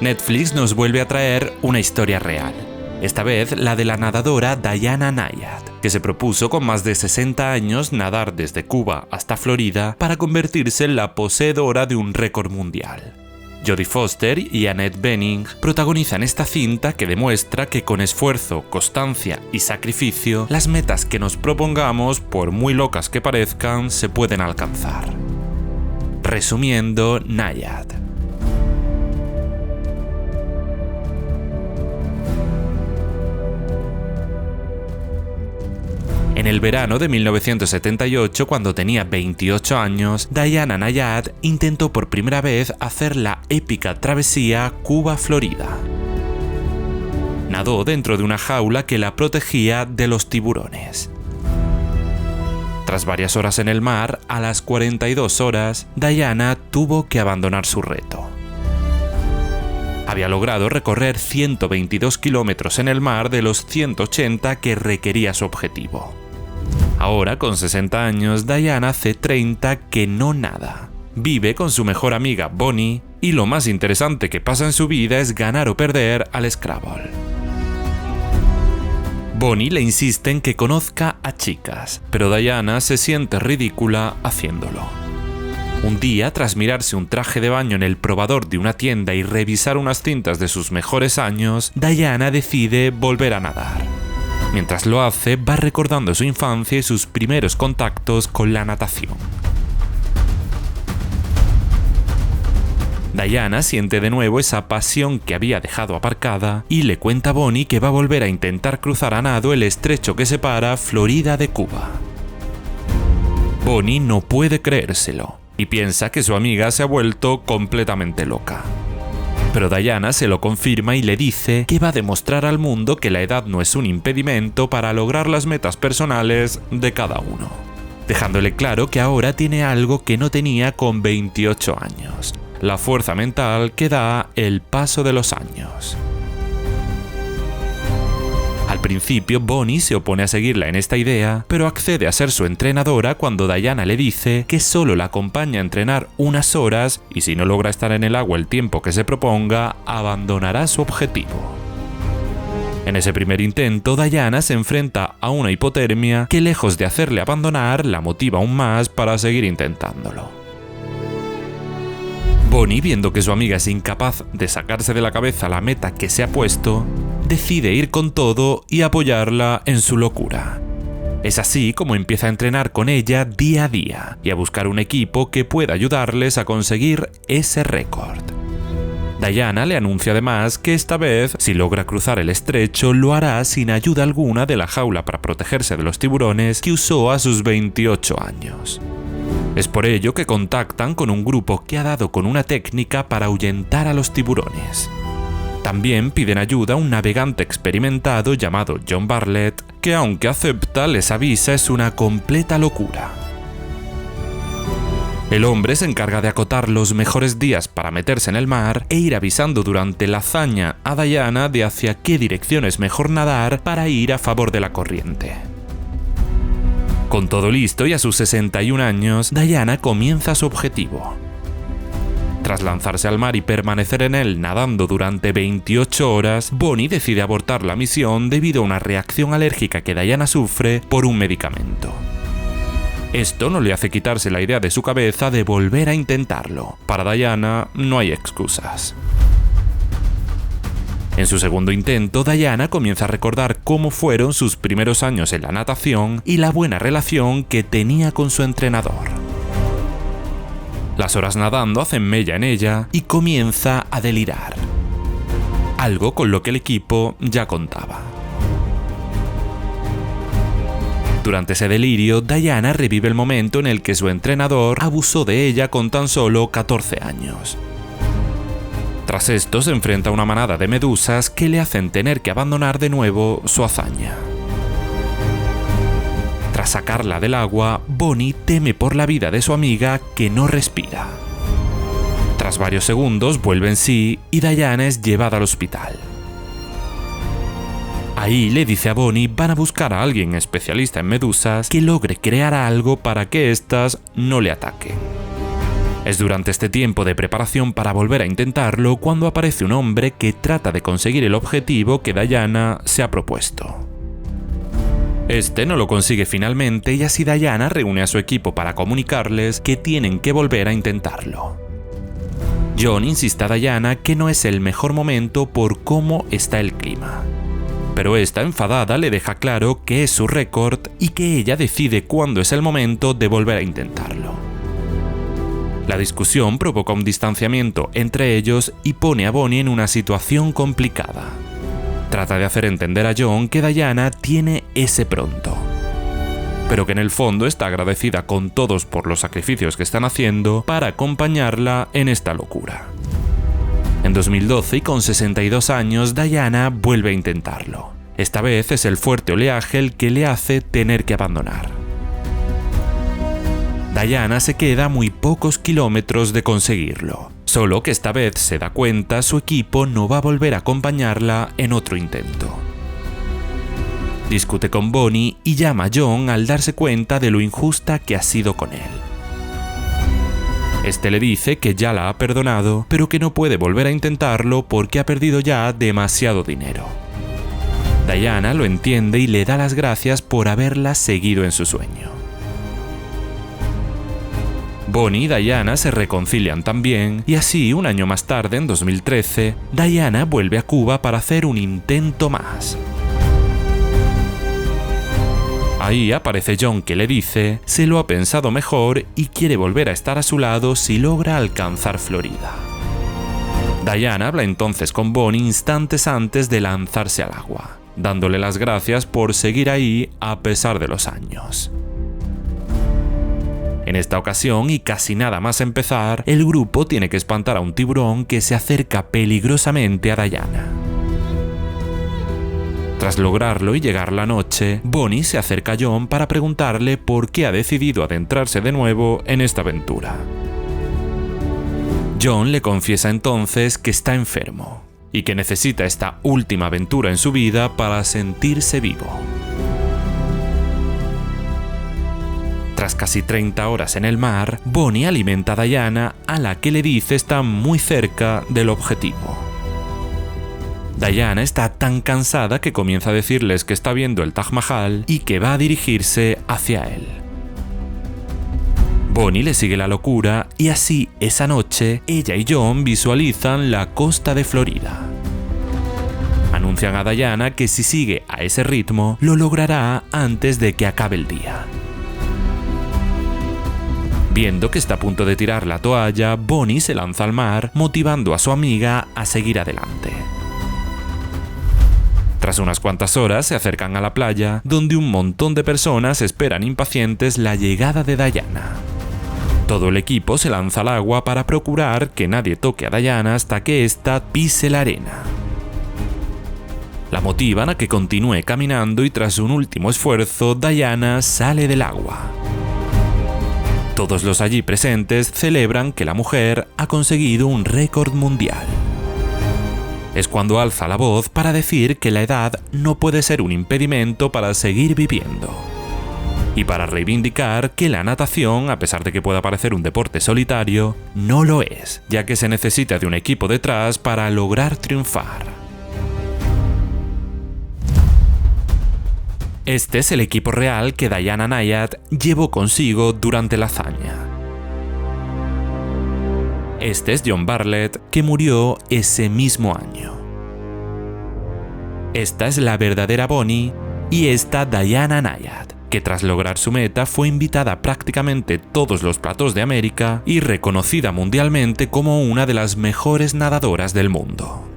Netflix nos vuelve a traer una historia real. Esta vez la de la nadadora Diana Nyad, que se propuso con más de 60 años nadar desde Cuba hasta Florida para convertirse en la poseedora de un récord mundial. Jodie Foster y Annette Bening protagonizan esta cinta que demuestra que con esfuerzo, constancia y sacrificio, las metas que nos propongamos, por muy locas que parezcan, se pueden alcanzar. Resumiendo, Nyad. En el verano de 1978, cuando tenía 28 años, Diana Nyad intentó por primera vez hacer la épica travesía Cuba-Florida. Nadó dentro de una jaula que la protegía de los tiburones. Tras varias horas en el mar, a las 42 horas, Diana tuvo que abandonar su reto. Había logrado recorrer 122 kilómetros en el mar de los 180 que requería su objetivo. Ahora, con 60 años, Diana hace 30 que no nada. Vive con su mejor amiga Bonnie y lo más interesante que pasa en su vida es ganar o perder al Scrabble. Bonnie le insiste en que conozca a chicas, pero Diana se siente ridícula haciéndolo. Un día, tras mirarse un traje de baño en el probador de una tienda y revisar unas cintas de sus mejores años, Diana decide volver a nadar. Mientras lo hace, va recordando su infancia y sus primeros contactos con la natación. Diana siente de nuevo esa pasión que había dejado aparcada y le cuenta a Bonnie que va a volver a intentar cruzar a nado el estrecho que separa Florida de Cuba. Bonnie no puede creérselo y piensa que su amiga se ha vuelto completamente loca. Pero Diana se lo confirma y le dice que va a demostrar al mundo que la edad no es un impedimento para lograr las metas personales de cada uno, dejándole claro que ahora tiene algo que no tenía con 28 años, la fuerza mental que da el paso de los años. Al principio, Bonnie se opone a seguirla en esta idea, pero accede a ser su entrenadora cuando Diana le dice que solo la acompaña a entrenar unas horas y si no logra estar en el agua el tiempo que se proponga, abandonará su objetivo. En ese primer intento, Diana se enfrenta a una hipotermia que, lejos de hacerle abandonar, la motiva aún más para seguir intentándolo. Bonnie, viendo que su amiga es incapaz de sacarse de la cabeza la meta que se ha puesto, decide ir con todo y apoyarla en su locura. Es así como empieza a entrenar con ella día a día y a buscar un equipo que pueda ayudarles a conseguir ese récord. Diana le anuncia además que esta vez, si logra cruzar el estrecho, lo hará sin ayuda alguna de la jaula para protegerse de los tiburones que usó a sus 28 años. Es por ello que contactan con un grupo que ha dado con una técnica para ahuyentar a los tiburones. También piden ayuda a un navegante experimentado llamado John Bartlett, que aunque acepta, les avisa es una completa locura. El hombre se encarga de acotar los mejores días para meterse en el mar e ir avisando durante la hazaña a Diana de hacia qué dirección es mejor nadar para ir a favor de la corriente. Con todo listo y a sus 61 años, Diana comienza su objetivo. Tras lanzarse al mar y permanecer en él nadando durante 28 horas, Bonnie decide abortar la misión debido a una reacción alérgica que Diana sufre por un medicamento. Esto no le hace quitarse la idea de su cabeza de volver a intentarlo. Para Diana no hay excusas. En su segundo intento, Diana comienza a recordar cómo fueron sus primeros años en la natación y la buena relación que tenía con su entrenador. Las horas nadando hacen mella en ella y comienza a delirar, algo con lo que el equipo ya contaba. Durante ese delirio, Diana revive el momento en el que su entrenador abusó de ella con tan solo 14 años. Tras esto, se enfrenta a una manada de medusas que le hacen tener que abandonar de nuevo su hazaña. Tras sacarla del agua, Bonnie teme por la vida de su amiga que no respira. Tras varios segundos vuelve en sí y Diana es llevada al hospital. Ahí le dice a Bonnie van a buscar a alguien especialista en medusas que logre crear algo para que éstas no le ataquen. Es durante este tiempo de preparación para volver a intentarlo cuando aparece un hombre que trata de conseguir el objetivo que Diana se ha propuesto. Este no lo consigue finalmente y así Diana reúne a su equipo para comunicarles que tienen que volver a intentarlo. John insiste a Diana que no es el mejor momento por cómo está el clima. Pero esta, enfadada, le deja claro que es su récord y que ella decide cuándo es el momento de volver a intentarlo. La discusión provoca un distanciamiento entre ellos y pone a Bonnie en una situación complicada. Trata de hacer entender a John que Diana tiene ese pronto, pero que en el fondo está agradecida con todos por los sacrificios que están haciendo para acompañarla en esta locura. En 2012 y con 62 años, Diana vuelve a intentarlo. Esta vez es el fuerte oleaje el que le hace tener que abandonar. Diana se queda a muy pocos kilómetros de conseguirlo, solo que esta vez se da cuenta su equipo no va a volver a acompañarla en otro intento. Discute con Bonnie y llama a John al darse cuenta de lo injusta que ha sido con él. Este le dice que ya la ha perdonado, pero que no puede volver a intentarlo porque ha perdido ya demasiado dinero. Diana lo entiende y le da las gracias por haberla seguido en su sueño. Bonnie y Diana se reconcilian también y así, un año más tarde, en 2013, Diana vuelve a Cuba para hacer un intento más. Ahí aparece John que le dice se lo ha pensado mejor y quiere volver a estar a su lado si logra alcanzar Florida. Diana habla entonces con Bonnie instantes antes de lanzarse al agua, dándole las gracias por seguir ahí a pesar de los años. En esta ocasión, y casi nada más empezar, el grupo tiene que espantar a un tiburón que se acerca peligrosamente a Diana. Tras lograrlo y llegar la noche, Bonnie se acerca a John para preguntarle por qué ha decidido adentrarse de nuevo en esta aventura. John le confiesa entonces que está enfermo y que necesita esta última aventura en su vida para sentirse vivo. Tras casi 30 horas en el mar, Bonnie alimenta a Diana, a la que le dice está muy cerca del objetivo. Diana está tan cansada que comienza a decirles que está viendo el Taj Mahal y que va a dirigirse hacia él. Bonnie le sigue la locura y así, esa noche, ella y John visualizan la costa de Florida. Anuncian a Diana que si sigue a ese ritmo, lo logrará antes de que acabe el día. Viendo que está a punto de tirar la toalla, Bonnie se lanza al mar, motivando a su amiga a seguir adelante. Tras unas cuantas horas se acercan a la playa, donde un montón de personas esperan impacientes la llegada de Diana. Todo el equipo se lanza al agua para procurar que nadie toque a Diana hasta que ésta pise la arena. La motivan a que continúe caminando y tras un último esfuerzo, Diana sale del agua. Todos los allí presentes celebran que la mujer ha conseguido un récord mundial. Es cuando alza la voz para decir que la edad no puede ser un impedimento para seguir viviendo. Y para reivindicar que la natación, a pesar de que pueda parecer un deporte solitario, no lo es, ya que se necesita de un equipo detrás para lograr triunfar. Este es el equipo real que Diana Nyad llevó consigo durante la hazaña. Este es John Bartlett, que murió ese mismo año. Esta es la verdadera Bonnie y esta Diana Nyad, que tras lograr su meta fue invitada a prácticamente todos los platós de América y reconocida mundialmente como una de las mejores nadadoras del mundo.